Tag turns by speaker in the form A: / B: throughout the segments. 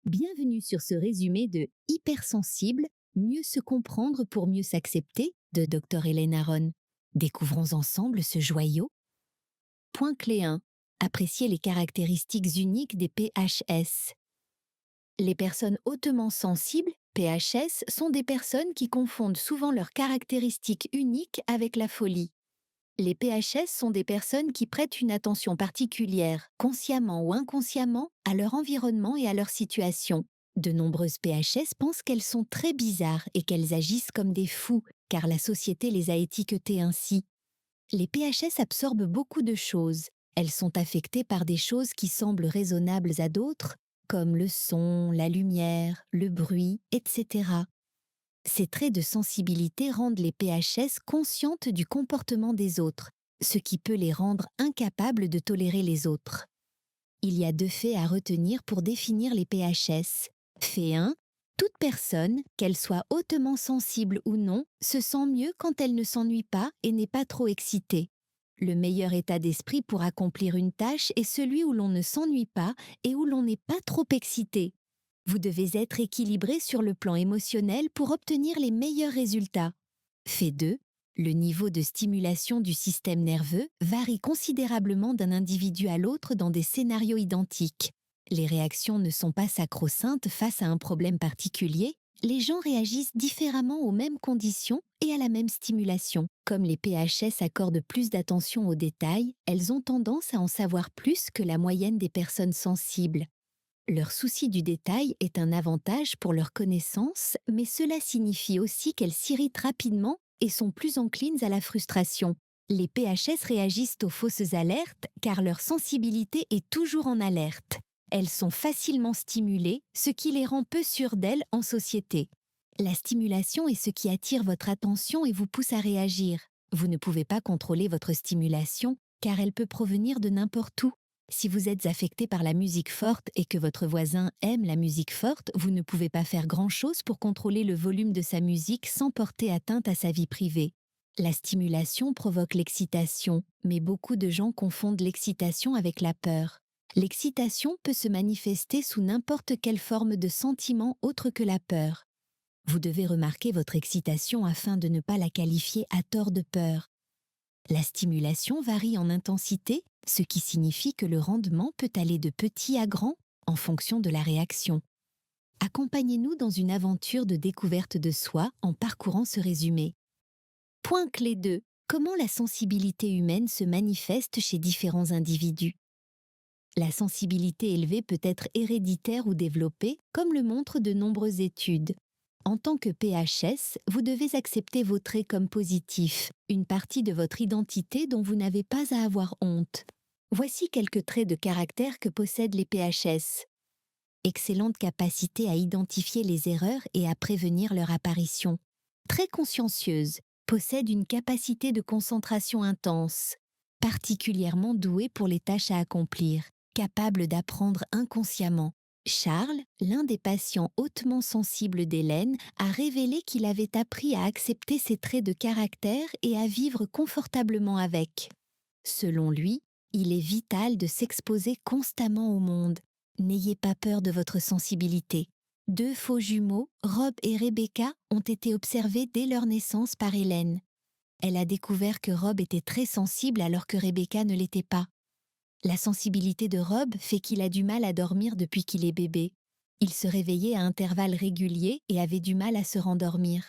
A: Bienvenue sur ce résumé de Hypersensible, mieux se comprendre pour mieux s'accepter de Dr Hélène Aron. Découvrons ensemble ce joyau. Point clé 1. Apprécier les caractéristiques uniques des PHS. Les personnes hautement sensibles, PHS, sont des personnes qui confondent souvent leurs caractéristiques uniques avec la folie. Les PHS sont des personnes qui prêtent une attention particulière, consciemment ou inconsciemment, à leur environnement et à leur situation. De nombreuses PHS pensent qu'elles sont très bizarres et qu'elles agissent comme des fous, car la société les a étiquetées ainsi. Les PHS absorbent beaucoup de choses. Elles sont affectées par des choses qui semblent raisonnables à d'autres, comme le son, la lumière, le bruit, etc. Ces traits de sensibilité rendent les PHS conscientes du comportement des autres, ce qui peut les rendre incapables de tolérer les autres. Il y a 2 faits à retenir pour définir les PHS. Fait 1. Toute personne, qu'elle soit hautement sensible ou non, se sent mieux quand elle ne s'ennuie pas et n'est pas trop excitée. Le meilleur état d'esprit pour accomplir une tâche est celui où l'on ne s'ennuie pas et où l'on n'est pas trop excité. Vous devez être équilibré sur le plan émotionnel pour obtenir les meilleurs résultats. Fait 2. Le niveau de stimulation du système nerveux varie considérablement d'un individu à l'autre dans des scénarios identiques. Les réactions ne sont pas sacro-saintes face à un problème particulier. Les gens réagissent différemment aux mêmes conditions et à la même stimulation. Comme les PHS accordent plus d'attention aux détails, elles ont tendance à en savoir plus que la moyenne des personnes sensibles. Leur souci du détail est un avantage pour leur connaissance, mais cela signifie aussi qu'elles s'irritent rapidement et sont plus enclines à la frustration. Les PHS réagissent aux fausses alertes car leur sensibilité est toujours en alerte. Elles sont facilement stimulées, ce qui les rend peu sûres d'elles en société. La stimulation est ce qui attire votre attention et vous pousse à réagir. Vous ne pouvez pas contrôler votre stimulation car elle peut provenir de n'importe où. Si vous êtes affecté par la musique forte et que votre voisin aime la musique forte, vous ne pouvez pas faire grand-chose pour contrôler le volume de sa musique sans porter atteinte à sa vie privée. La stimulation provoque l'excitation, mais beaucoup de gens confondent l'excitation avec la peur. L'excitation peut se manifester sous n'importe quelle forme de sentiment autre que la peur. Vous devez remarquer votre excitation afin de ne pas la qualifier à tort de peur. La stimulation varie en intensité, ce qui signifie que le rendement peut aller de petit à grand en fonction de la réaction. Accompagnez-nous dans une aventure de découverte de soi en parcourant ce résumé. Point clé 2. Comment la sensibilité humaine se manifeste chez différents individus. La sensibilité élevée peut être héréditaire ou développée, comme le montrent de nombreuses études. En tant que PHS, vous devez accepter vos traits comme positifs, une partie de votre identité dont vous n'avez pas à avoir honte. Voici quelques traits de caractère que possèdent les PHS. Excellente capacité à identifier les erreurs et à prévenir leur apparition. Très consciencieuse, possède une capacité de concentration intense. Particulièrement douée pour les tâches à accomplir, capable d'apprendre inconsciemment. Charles, l'un des patients hautement sensibles d'Hélène, a révélé qu'il avait appris à accepter ses traits de caractère et à vivre confortablement avec. Selon lui, il est vital de s'exposer constamment au monde. N'ayez pas peur de votre sensibilité. 2 faux jumeaux, Rob et Rebecca, ont été observés dès leur naissance par Hélène. Elle a découvert que Rob était très sensible alors que Rebecca ne l'était pas. La sensibilité de Rob fait qu'il a du mal à dormir depuis qu'il est bébé. Il se réveillait à intervalles réguliers et avait du mal à se rendormir.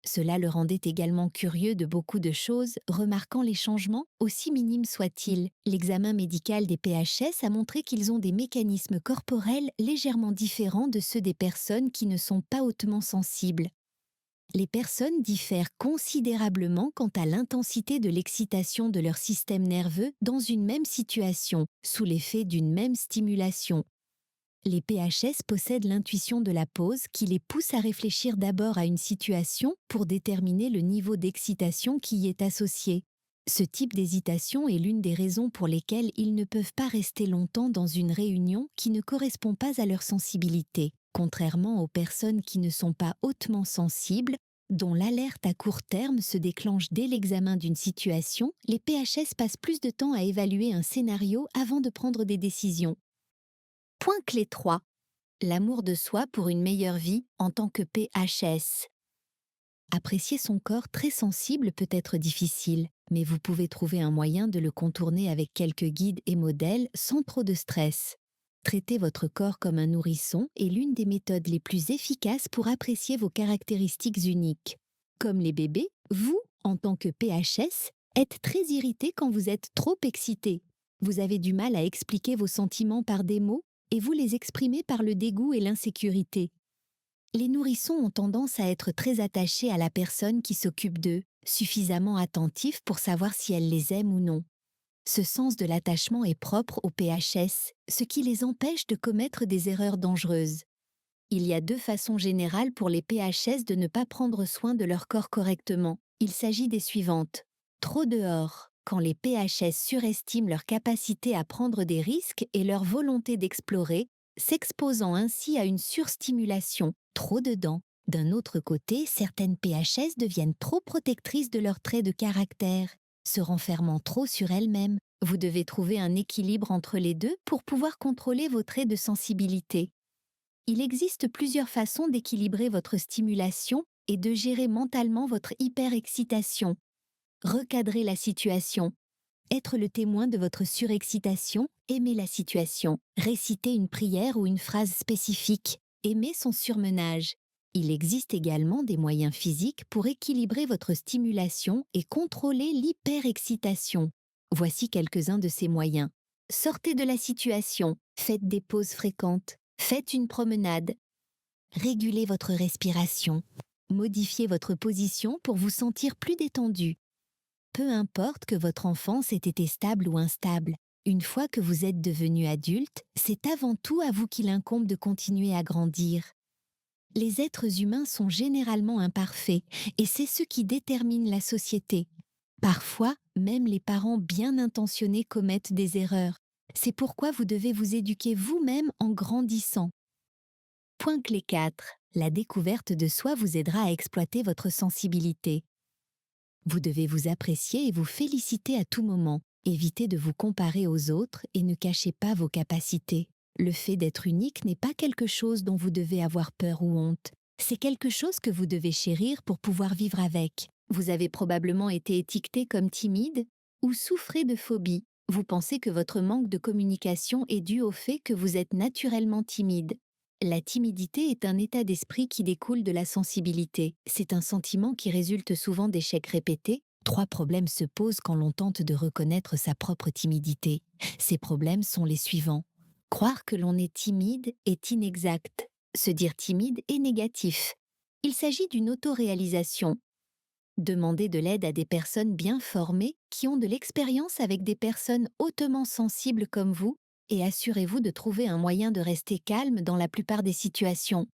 A: Cela le rendait également curieux de beaucoup de choses, remarquant les changements, aussi minimes soient-ils. L'examen médical des PHS a montré qu'ils ont des mécanismes corporels légèrement différents de ceux des personnes qui ne sont pas hautement sensibles. Les personnes diffèrent considérablement quant à l'intensité de l'excitation de leur système nerveux dans une même situation, sous l'effet d'une même stimulation. Les PHS possèdent l'intuition de la pause qui les pousse à réfléchir d'abord à une situation pour déterminer le niveau d'excitation qui y est associé. Ce type d'hésitation est l'une des raisons pour lesquelles ils ne peuvent pas rester longtemps dans une réunion qui ne correspond pas à leur sensibilité. Contrairement aux personnes qui ne sont pas hautement sensibles, dont l'alerte à court terme se déclenche dès l'examen d'une situation, les PHS passent plus de temps à évaluer un scénario avant de prendre des décisions. Point clé 3. L'amour de soi pour une meilleure vie en tant que PHS. Apprécier son corps très sensible peut être difficile, mais vous pouvez trouver un moyen de le contourner avec quelques guides et modèles sans trop de stress. Traiter votre corps comme un nourrisson est l'une des méthodes les plus efficaces pour apprécier vos caractéristiques uniques. Comme les bébés, vous, en tant que PHS, êtes très irrité quand vous êtes trop excité. Vous avez du mal à expliquer vos sentiments par des mots et vous les exprimez par le dégoût et l'insécurité. Les nourrissons ont tendance à être très attachés à la personne qui s'occupe d'eux, suffisamment attentifs pour savoir si elle les aime ou non. Ce sens de l'attachement est propre aux PHS, ce qui les empêche de commettre des erreurs dangereuses. Il y a deux façons générales pour les PHS de ne pas prendre soin de leur corps correctement. Il s'agit des suivantes. Trop dehors, quand les PHS surestiment leur capacité à prendre des risques et leur volonté d'explorer, s'exposant ainsi à une surstimulation. Trop dedans. D'un autre côté, certaines PHS deviennent trop protectrices de leurs traits de caractère, se renfermant trop sur elles-mêmes. Vous devez trouver un équilibre entre les deux pour pouvoir contrôler vos traits de sensibilité. Il existe plusieurs façons d'équilibrer votre stimulation et de gérer mentalement votre hyperexcitation. Recadrer la situation. Être le témoin de votre surexcitation, aimer la situation. Réciter une prière ou une phrase spécifique. Aimer son surmenage. Il existe également des moyens physiques pour équilibrer votre stimulation et contrôler l'hyperexcitation. Voici quelques-uns de ces moyens. Sortez de la situation. Faites des pauses fréquentes. Faites une promenade. Régulez votre respiration. Modifiez votre position pour vous sentir plus détendu. Peu importe que votre enfance ait été stable ou instable, une fois que vous êtes devenu adulte, c'est avant tout à vous qu'il incombe de continuer à grandir. Les êtres humains sont généralement imparfaits et c'est ce qui détermine la société. Parfois, même les parents bien intentionnés commettent des erreurs. C'est pourquoi vous devez vous éduquer vous-même en grandissant. Point clé 4. La découverte de soi vous aidera à exploiter votre sensibilité. Vous devez vous apprécier et vous féliciter à tout moment. Évitez de vous comparer aux autres et ne cachez pas vos capacités. Le fait d'être unique n'est pas quelque chose dont vous devez avoir peur ou honte. C'est quelque chose que vous devez chérir pour pouvoir vivre avec. Vous avez probablement été étiqueté comme timide ou souffrez de phobie. Vous pensez que votre manque de communication est dû au fait que vous êtes naturellement timide. La timidité est un état d'esprit qui découle de la sensibilité. C'est un sentiment qui résulte souvent d'échecs répétés. 3 problèmes se posent quand l'on tente de reconnaître sa propre timidité. Ces problèmes sont les suivants. Croire que l'on est timide est inexact. Se dire timide est négatif. Il s'agit d'une autoréalisation. Demandez de l'aide à des personnes bien formées qui ont de l'expérience avec des personnes hautement sensibles comme vous et assurez-vous de trouver un moyen de rester calme dans la plupart des situations.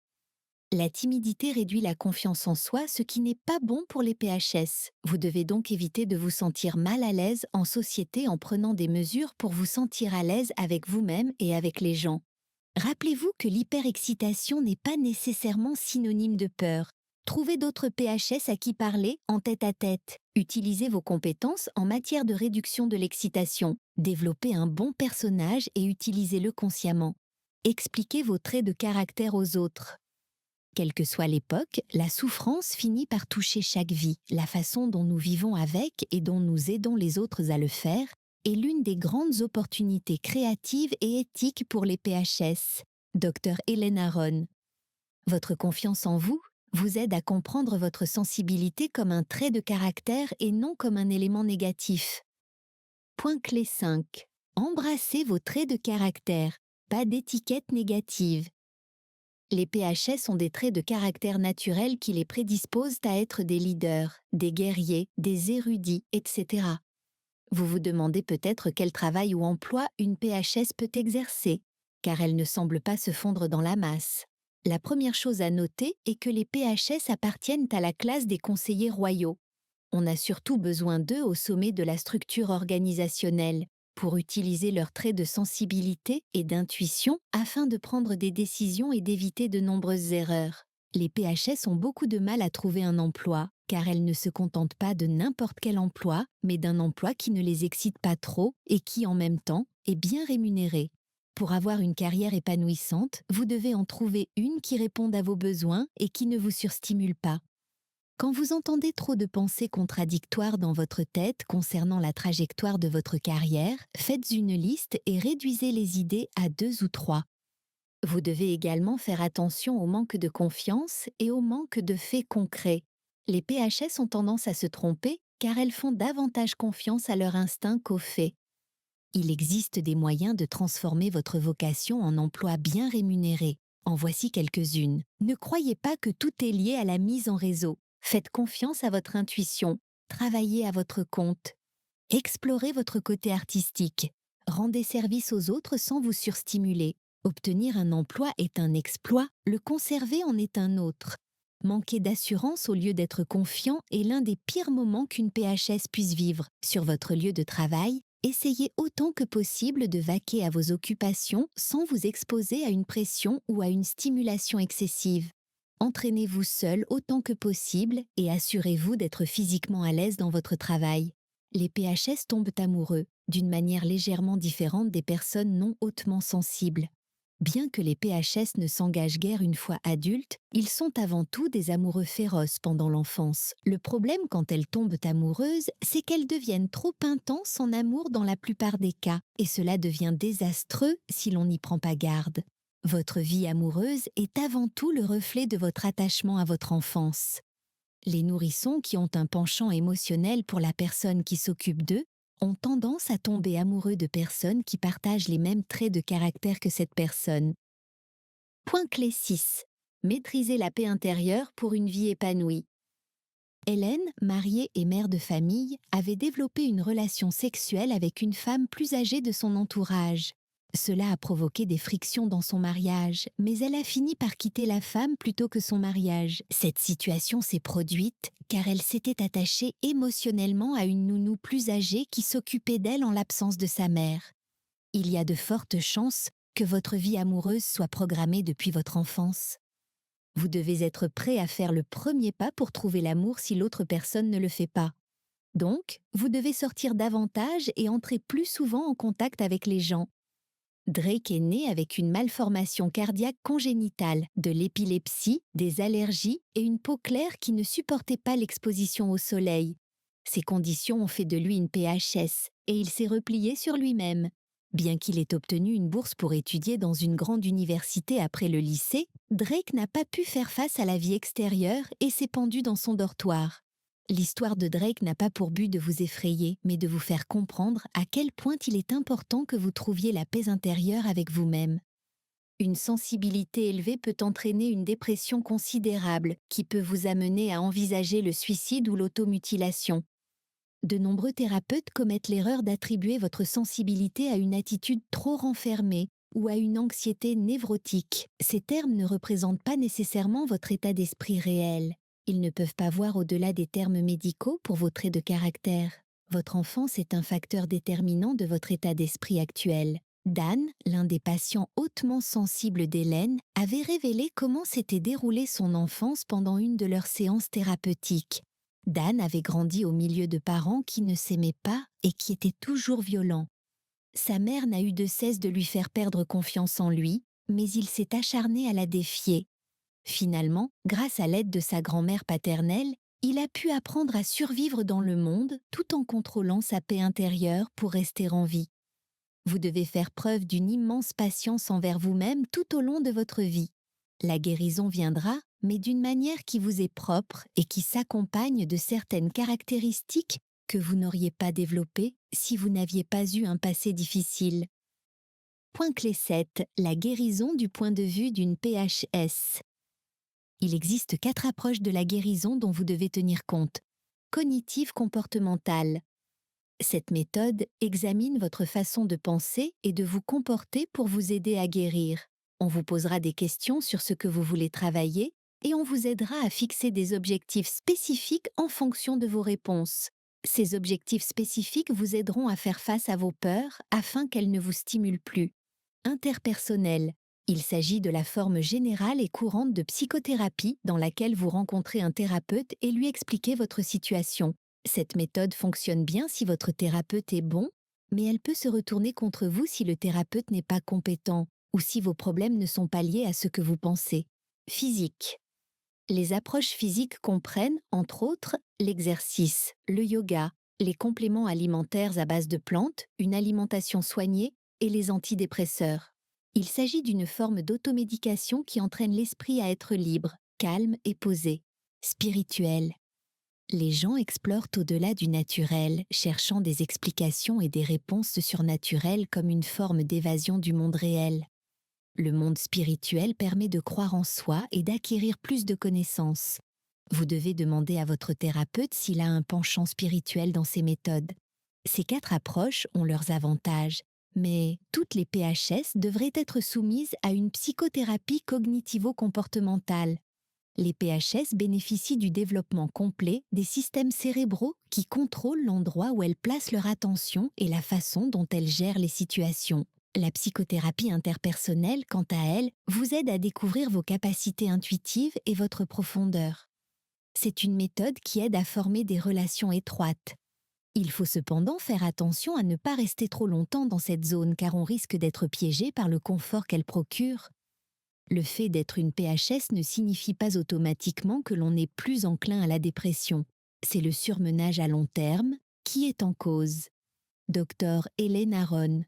A: La timidité réduit la confiance en soi, ce qui n'est pas bon pour les PHS. Vous devez donc éviter de vous sentir mal à l'aise en société en prenant des mesures pour vous sentir à l'aise avec vous-même et avec les gens. Rappelez-vous que l'hyperexcitation n'est pas nécessairement synonyme de peur. Trouvez d'autres PHS à qui parler en tête-à-tête. Utilisez vos compétences en matière de réduction de l'excitation. Développez un bon personnage et utilisez-le consciemment. Expliquez vos traits de caractère aux autres. Quelle que soit l'époque, la souffrance finit par toucher chaque vie. La façon dont nous vivons avec et dont nous aidons les autres à le faire est l'une des grandes opportunités créatives et éthiques pour les PHS. Dr Hélène Aron. Votre confiance en vous vous aide à comprendre votre sensibilité comme un trait de caractère et non comme un élément négatif. Point clé 5. Embrassez vos traits de caractère, pas d'étiquette négative. Les PHS ont des traits de caractère naturels qui les prédisposent à être des leaders, des guerriers, des érudits, etc. Vous vous demandez peut-être quel travail ou emploi une PHS peut exercer, car elle ne semble pas se fondre dans la masse. La première chose à noter est que les PHS appartiennent à la classe des conseillers royaux. On a surtout besoin d'eux au sommet de la structure organisationnelle, pour utiliser leurs traits de sensibilité et d'intuition afin de prendre des décisions et d'éviter de nombreuses erreurs. Les PHS ont beaucoup de mal à trouver un emploi, car elles ne se contentent pas de n'importe quel emploi, mais d'un emploi qui ne les excite pas trop et qui, en même temps, est bien rémunéré. Pour avoir une carrière épanouissante, vous devez en trouver une qui réponde à vos besoins et qui ne vous surstimule pas. Quand vous entendez trop de pensées contradictoires dans votre tête concernant la trajectoire de votre carrière, faites une liste et réduisez les idées à 2 ou 3. Vous devez également faire attention au manque de confiance et au manque de faits concrets. Les PHS ont tendance à se tromper car elles font davantage confiance à leur instinct qu'aux faits. Il existe des moyens de transformer votre vocation en emploi bien rémunéré. En voici quelques-unes. Ne croyez pas que tout est lié à la mise en réseau. Faites confiance à votre intuition. Travaillez à votre compte. Explorez votre côté artistique. Rendez service aux autres sans vous surstimuler. Obtenir un emploi est un exploit, le conserver en est un autre. Manquer d'assurance au lieu d'être confiant est l'un des pires moments qu'une PHS puisse vivre. Sur votre lieu de travail, essayez autant que possible de vaquer à vos occupations sans vous exposer à une pression ou à une stimulation excessive. Entraînez-vous seul autant que possible et assurez-vous d'être physiquement à l'aise dans votre travail. Les PHS tombent amoureux, d'une manière légèrement différente des personnes non hautement sensibles. Bien que les PHS ne s'engagent guère une fois adultes, ils sont avant tout des amoureux féroces pendant l'enfance. Le problème quand elles tombent amoureuses, c'est qu'elles deviennent trop intenses en amour dans la plupart des cas, et cela devient désastreux si l'on n'y prend pas garde. Votre vie amoureuse est avant tout le reflet de votre attachement à votre enfance. Les nourrissons qui ont un penchant émotionnel pour la personne qui s'occupe d'eux ont tendance à tomber amoureux de personnes qui partagent les mêmes traits de caractère que cette personne. Point clé 6. Maîtriser la paix intérieure pour une vie épanouie. Hélène, mariée et mère de famille, avait développé une relation sexuelle avec une femme plus âgée de son entourage. Cela a provoqué des frictions dans son mariage, mais elle a fini par quitter la femme plutôt que son mariage. Cette situation s'est produite car elle s'était attachée émotionnellement à une nounou plus âgée qui s'occupait d'elle en l'absence de sa mère. Il y a de fortes chances que votre vie amoureuse soit programmée depuis votre enfance. Vous devez être prêt à faire le premier pas pour trouver l'amour si l'autre personne ne le fait pas. Donc, vous devez sortir davantage et entrer plus souvent en contact avec les gens. Drake est né avec une malformation cardiaque congénitale, de l'épilepsie, des allergies et une peau claire qui ne supportait pas l'exposition au soleil. Ces conditions ont fait de lui une PHS et il s'est replié sur lui-même. Bien qu'il ait obtenu une bourse pour étudier dans une grande université après le lycée, Drake n'a pas pu faire face à la vie extérieure et s'est pendu dans son dortoir. L'histoire de Drake n'a pas pour but de vous effrayer, mais de vous faire comprendre à quel point il est important que vous trouviez la paix intérieure avec vous-même. Une sensibilité élevée peut entraîner une dépression considérable qui peut vous amener à envisager le suicide ou l'automutilation. De nombreux thérapeutes commettent l'erreur d'attribuer votre sensibilité à une attitude trop renfermée ou à une anxiété névrotique. Ces termes ne représentent pas nécessairement votre état d'esprit réel. Ils ne peuvent pas voir au-delà des termes médicaux pour vos traits de caractère. Votre enfance est un facteur déterminant de votre état d'esprit actuel. Dan, l'un des patients hautement sensibles d'Hélène, avait révélé comment s'était déroulée son enfance pendant une de leurs séances thérapeutiques. Dan avait grandi au milieu de parents qui ne s'aimaient pas et qui étaient toujours violents. Sa mère n'a eu de cesse de lui faire perdre confiance en lui, mais il s'est acharné à la défier. Finalement, grâce à l'aide de sa grand-mère paternelle, il a pu apprendre à survivre dans le monde tout en contrôlant sa paix intérieure pour rester en vie. Vous devez faire preuve d'une immense patience envers vous-même tout au long de votre vie. La guérison viendra, mais d'une manière qui vous est propre et qui s'accompagne de certaines caractéristiques que vous n'auriez pas développées si vous n'aviez pas eu un passé difficile. Point clé 7. La guérison du point de vue d'une PHS. Il existe 4 approches de la guérison dont vous devez tenir compte. Cognitive comportementale. Cette méthode examine votre façon de penser et de vous comporter pour vous aider à guérir. On vous posera des questions sur ce que vous voulez travailler et on vous aidera à fixer des objectifs spécifiques en fonction de vos réponses. Ces objectifs spécifiques vous aideront à faire face à vos peurs afin qu'elles ne vous stimulent plus. Interpersonnel. Il s'agit de la forme générale et courante de psychothérapie dans laquelle vous rencontrez un thérapeute et lui expliquez votre situation. Cette méthode fonctionne bien si votre thérapeute est bon, mais elle peut se retourner contre vous si le thérapeute n'est pas compétent ou si vos problèmes ne sont pas liés à ce que vous pensez. Physique. Les approches physiques comprennent, entre autres, l'exercice, le yoga, les compléments alimentaires à base de plantes, une alimentation soignée et les antidépresseurs. Il s'agit d'une forme d'automédication qui entraîne l'esprit à être libre, calme et posé. Spirituel. Les gens explorent au-delà du naturel, cherchant des explications et des réponses surnaturelles comme une forme d'évasion du monde réel. Le monde spirituel permet de croire en soi et d'acquérir plus de connaissances. Vous devez demander à votre thérapeute s'il a un penchant spirituel dans ses méthodes. Ces 4 approches ont leurs avantages, mais toutes les PHS devraient être soumises à une psychothérapie cognitivo-comportementale. Les PHS bénéficient du développement complet des systèmes cérébraux qui contrôlent l'endroit où elles placent leur attention et la façon dont elles gèrent les situations. La psychothérapie interpersonnelle, quant à elle, vous aide à découvrir vos capacités intuitives et votre profondeur. C'est une méthode qui aide à former des relations étroites. Il faut cependant faire attention à ne pas rester trop longtemps dans cette zone car on risque d'être piégé par le confort qu'elle procure. Le fait d'être une PHS ne signifie pas automatiquement que l'on est plus enclin à la dépression. C'est le surmenage à long terme qui est en cause. Dr Hélène Aron.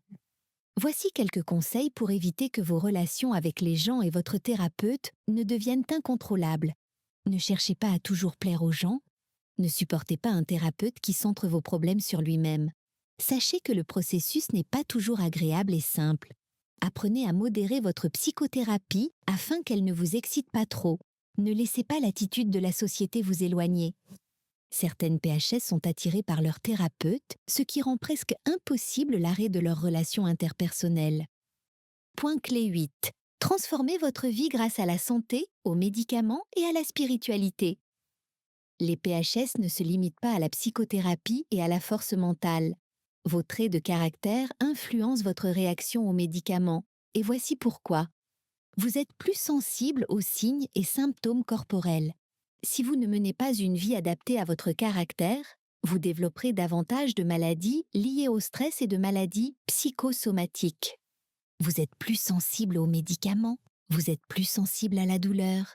A: Voici quelques conseils pour éviter que vos relations avec les gens et votre thérapeute ne deviennent incontrôlables. Ne cherchez pas à toujours plaire aux gens. Ne supportez pas un thérapeute qui centre vos problèmes sur lui-même. Sachez que le processus n'est pas toujours agréable et simple. Apprenez à modérer votre psychothérapie afin qu'elle ne vous excite pas trop. Ne laissez pas l'attitude de la société vous éloigner. Certaines PHS sont attirées par leur thérapeute, ce qui rend presque impossible l'arrêt de leurs relations interpersonnelles. Point clé 8. Transformez votre vie grâce à la santé, aux médicaments et à la spiritualité. Les PHS ne se limitent pas à la psychothérapie et à la force mentale. Vos traits de caractère influencent votre réaction aux médicaments, et voici pourquoi. Vous êtes plus sensible aux signes et symptômes corporels. Si vous ne menez pas une vie adaptée à votre caractère, vous développerez davantage de maladies liées au stress et de maladies psychosomatiques. Vous êtes plus sensible aux médicaments, vous êtes plus sensible à la douleur.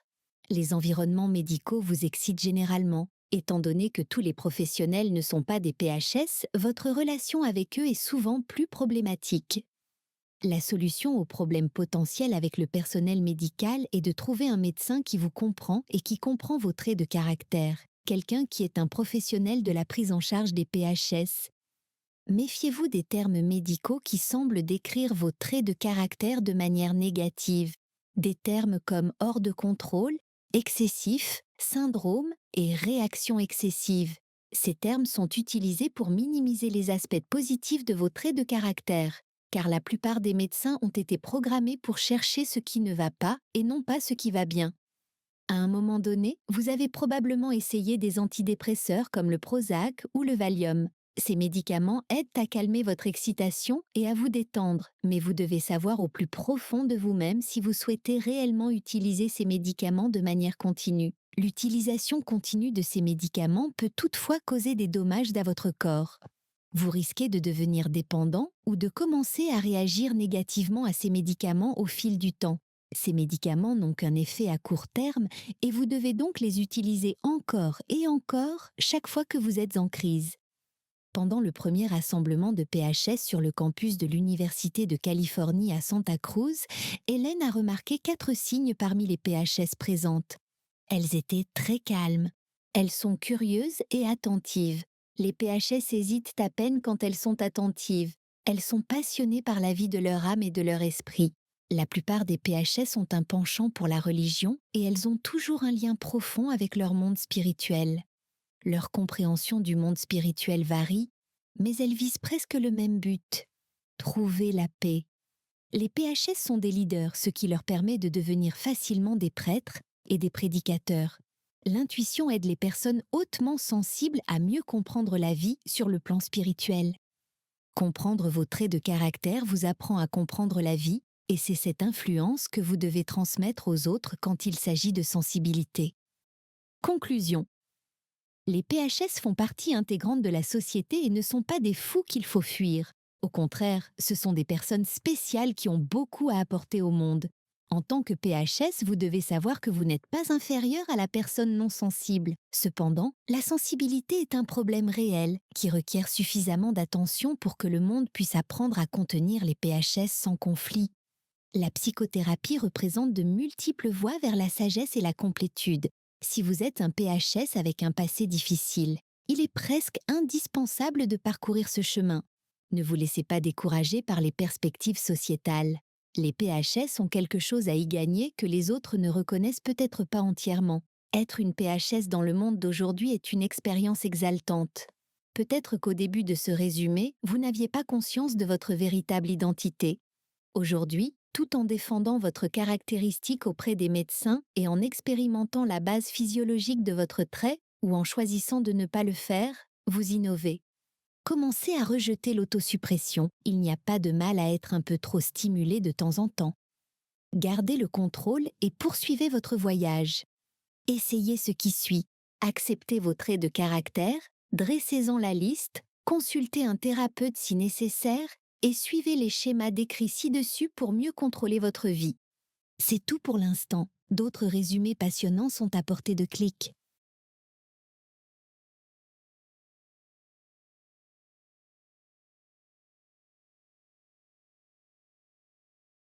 A: Les environnements médicaux vous excitent généralement. Étant donné que tous les professionnels ne sont pas des PHS, votre relation avec eux est souvent plus problématique. La solution aux problèmes potentiels avec le personnel médical est de trouver un médecin qui vous comprend et qui comprend vos traits de caractère, quelqu'un qui est un professionnel de la prise en charge des PHS. Méfiez-vous des termes médicaux qui semblent décrire vos traits de caractère de manière négative. Des termes comme hors de contrôle, excessif, syndrome et réaction excessive. Ces termes sont utilisés pour minimiser les aspects positifs de vos traits de caractère, car la plupart des médecins ont été programmés pour chercher ce qui ne va pas et non pas ce qui va bien. À un moment donné, vous avez probablement essayé des antidépresseurs comme le Prozac ou le Valium. Ces médicaments aident à calmer votre excitation et à vous détendre, mais vous devez savoir au plus profond de vous-même si vous souhaitez réellement utiliser ces médicaments de manière continue. L'utilisation continue de ces médicaments peut toutefois causer des dommages à votre corps. Vous risquez de devenir dépendant ou de commencer à réagir négativement à ces médicaments au fil du temps. Ces médicaments n'ont qu'un effet à court terme et vous devez donc les utiliser encore et encore chaque fois que vous êtes en crise. Pendant le premier rassemblement de PHS sur le campus de l'Université de Californie à Santa Cruz, Hélène a remarqué 4 signes parmi les PHS présentes. Elles étaient très calmes. Elles sont curieuses et attentives. Les PHS hésitent à peine quand elles sont attentives. Elles sont passionnées par la vie de leur âme et de leur esprit. La plupart des PHS ont un penchant pour la religion et elles ont toujours un lien profond avec leur monde spirituel. Leur compréhension du monde spirituel varie, mais elles visent presque le même but, trouver la paix. Les PHS sont des leaders, ce qui leur permet de devenir facilement des prêtres et des prédicateurs. L'intuition aide les personnes hautement sensibles à mieux comprendre la vie sur le plan spirituel. Comprendre vos traits de caractère vous apprend à comprendre la vie, et c'est cette influence que vous devez transmettre aux autres quand il s'agit de sensibilité. Conclusion. Les PHS font partie intégrante de la société et ne sont pas des fous qu'il faut fuir. Au contraire, ce sont des personnes spéciales qui ont beaucoup à apporter au monde. En tant que PHS, vous devez savoir que vous n'êtes pas inférieur à la personne non sensible. Cependant, la sensibilité est un problème réel qui requiert suffisamment d'attention pour que le monde puisse apprendre à contenir les PHS sans conflit. La psychothérapie représente de multiples voies vers la sagesse et la complétude. Si vous êtes un PHS avec un passé difficile, il est presque indispensable de parcourir ce chemin. Ne vous laissez pas décourager par les perspectives sociétales. Les PHS ont quelque chose à y gagner que les autres ne reconnaissent peut-être pas entièrement. Être une PHS dans le monde d'aujourd'hui est une expérience exaltante. Peut-être qu'au début de ce résumé, vous n'aviez pas conscience de votre véritable identité. Aujourd'hui, tout en défendant votre caractéristique auprès des médecins et en expérimentant la base physiologique de votre trait ou en choisissant de ne pas le faire, vous innovez. Commencez à rejeter l'autosuppression. Il n'y a pas de mal à être un peu trop stimulé de temps en temps. Gardez le contrôle et poursuivez votre voyage. Essayez ce qui suit. Acceptez vos traits de caractère, dressez-en la liste, consultez un thérapeute si nécessaire et suivez les schémas décrits ci-dessus pour mieux contrôler votre vie. C'est tout pour l'instant. D'autres résumés passionnants sont à portée de clic.